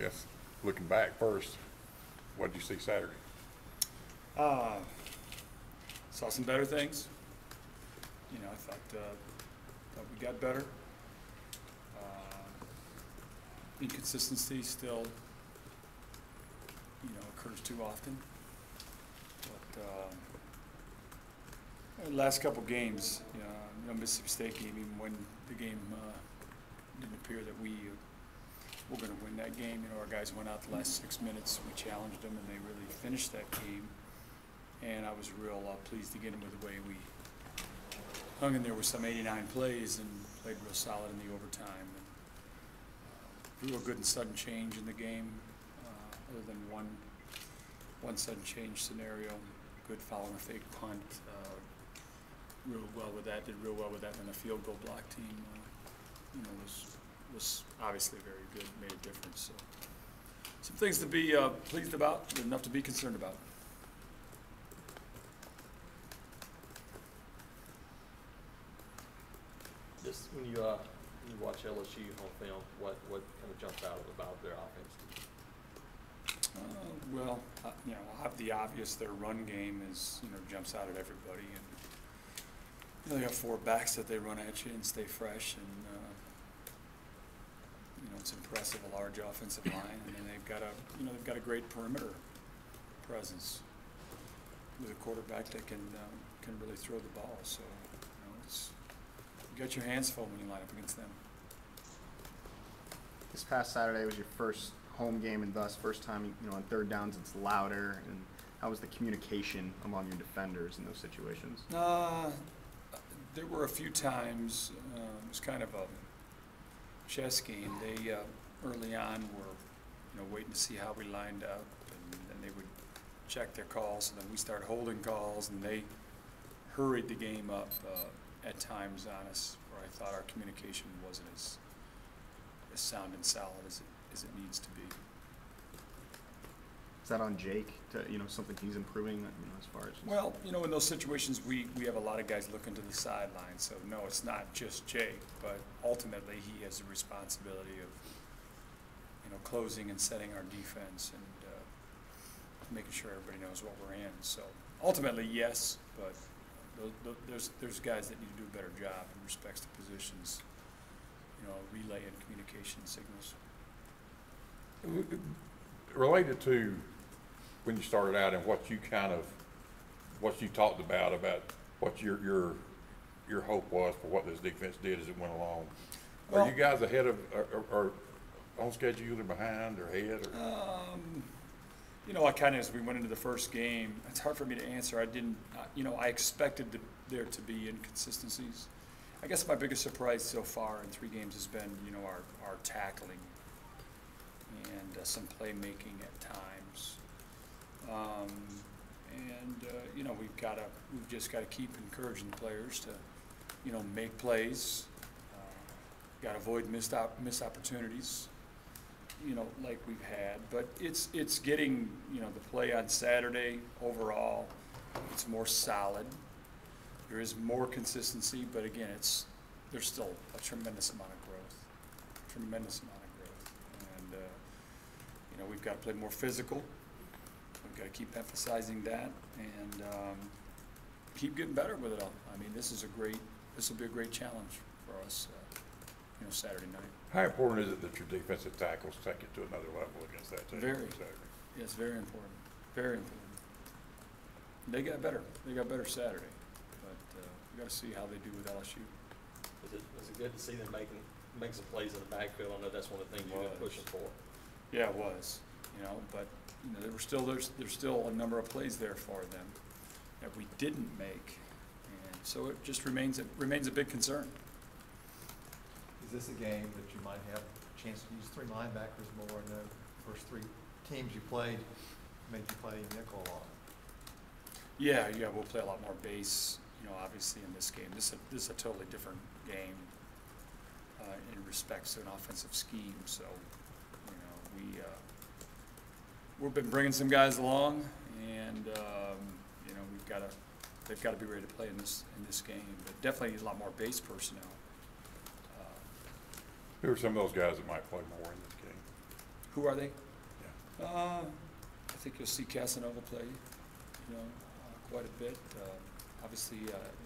guess looking back first, what did you see Saturday? Saw some better things. I thought we got better. Inconsistency still, occurs too often. But last couple games, no Mississippi State game, even when the game didn't appear that we were going to win that game. Our guys went out the last 6 minutes. We challenged them, and they really finished that game. And I was real pleased again with the way we hung in there with some 89 plays and played real solid in the overtime. Real good and sudden change in the game, other than one sudden change scenario. Good foul and a fake punt. Real well with that. Did real well with that. And the field goal block team, was obviously very good. Made a difference. So some things to be pleased about, but enough to be concerned about. Just when you watch LSU on film, what kind of jumps out about their offense? Well, I'll have the obvious. Their run game jumps out at everybody, and they have 4 backs that they run at you and stay fresh, and it's impressive, a large offensive line, and then they've got a great perimeter presence with a quarterback that can really throw the ball. So you got your hands full when you line up against them. This past Saturday was your first home game, and thus first time, on third downs it's louder. And how was the communication among your defenders in those situations? There were a few times. It was kind of a chess game. They early on were, waiting to see how we lined up, and then they would check their calls, and then we started holding calls, and they hurried the game up at times on us, where I thought our communication wasn't as sound and solid as it needs to be. Is that on Jake to, something he's improving, as far as? Well, in those situations, we have a lot of guys looking to the sideline, so no, it's not just Jake, but ultimately he has the responsibility of, closing and setting our defense and making sure everybody knows what we're in. So ultimately, yes, but there's guys that need to do a better job in respects to positions, relay and communication signals. Related to when you started out and what you talked about what your hope was for what this defense did as it went along. Are you guys ahead of or on schedule or behind or ahead? Or? I kind of, as we went into the first game, it's hard for me to answer. I expected there to be inconsistencies. I guess my biggest surprise so far in 3 games has been, our tackling and some playmaking at times. We've just got to keep encouraging the players to, make plays. Got to avoid missed opportunities, like we've had. But it's getting, the play on Saturday overall, it's more solid. There is more consistency, but again, there's still a tremendous amount of growth, and we've got to play more physical. We've got to keep emphasizing that and keep getting better with it all. I mean, this will be a great challenge for us, Saturday night. How important is it that your defensive tackles take it to another level against that team? Very. Yes, very important. Very important. They got better. They got better Saturday. We got to see how they do with LSU. Was it good to see them make some plays in the backfield? I know that's one of the things you've been pushing for. Yeah, it was. But there's still a number of plays there for them that we didn't make, and so it just remains a big concern. Is this a game that you might have a chance to use 3 linebackers more? In the first 3 teams you played made you play nickel a lot. Yeah, we'll play a lot more base. Obviously in this game, this is a totally different game in respects to an offensive scheme. So, we've been bringing some guys along, and they've got to be ready to play in this game. But definitely a lot more base personnel. Who are some of those guys that might play more in this game? Who are they? Yeah. I think you'll see Casanova play, quite a bit. Obviously,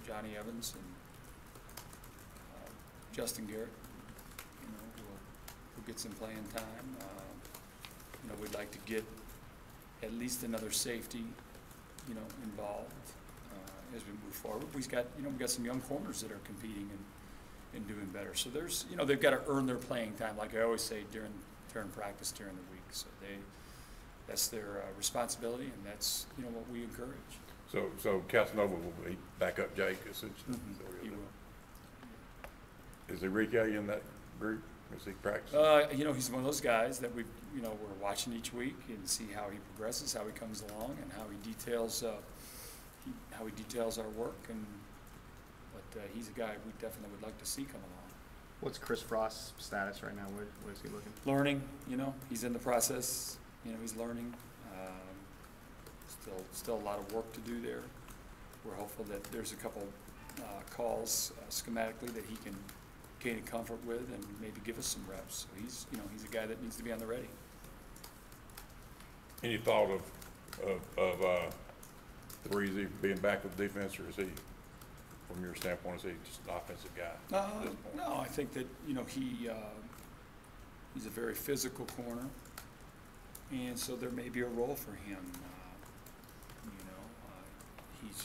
Johnny Evans and Justin Garrett, will get some playing time. We'd like to get at least another safety, involved as we move forward. We've got some young corners that are competing and doing better. So there's, they've got to earn their playing time, like I always say during practice during the week. So that's their responsibility, and that's what we encourage. So Casanova will be back up Jake essentially. He will. Is Enrique in that group? Is he practicing? He's one of those guys that we're watching each week and see how he progresses, how he comes along, and how he details our work. But he's a guy we definitely would like to see come along. What's Chris Frost's status right now? Where is he looking? Learning, he's in the process. He's learning. Still a lot of work to do there. We're hopeful that there's a couple calls schematically that he can gain comfort with and maybe give us some reps. So he's a guy that needs to be on the ready. Any thought of Breezy being back with defense, or is he, from your standpoint, is he just an offensive guy at this point? No, I think that he's a very physical corner, and so there may be a role for him. He's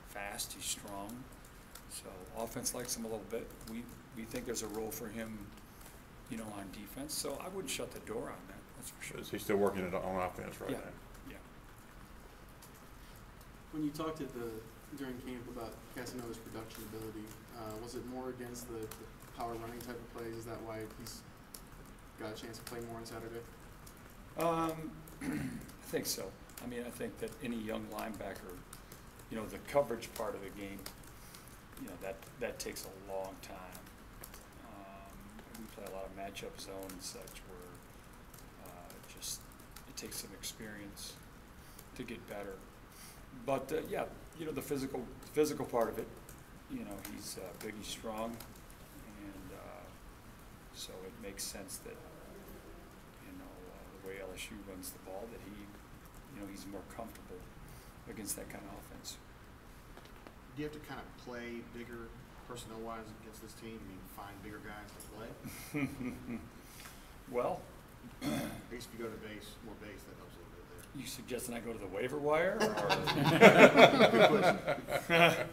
fast, he's strong, so offense likes him a little bit. We think there's a role for him, on defense. So I wouldn't shut the door on that. That's for sure. Is he still working on offense right Yeah. now? Yeah. When you talked during camp about Casanova's production ability, was it more against the power running type of plays? Is that why he's got a chance to play more on Saturday? I think so. I think that any young linebacker, the coverage part of the game, that takes a long time. We play a lot of matchup zone and such where it takes some experience to get better. But the physical part of it, he's big, he's strong, and so it makes sense that the way LSU runs the ball, that he's more comfortable against that kind of offense. Do you have to kind of play bigger personnel-wise against this team? Find bigger guys to play? Well, I guess if you go to more base, that helps a little bit there. you suggesting I go to the waiver wire? Or? Good question.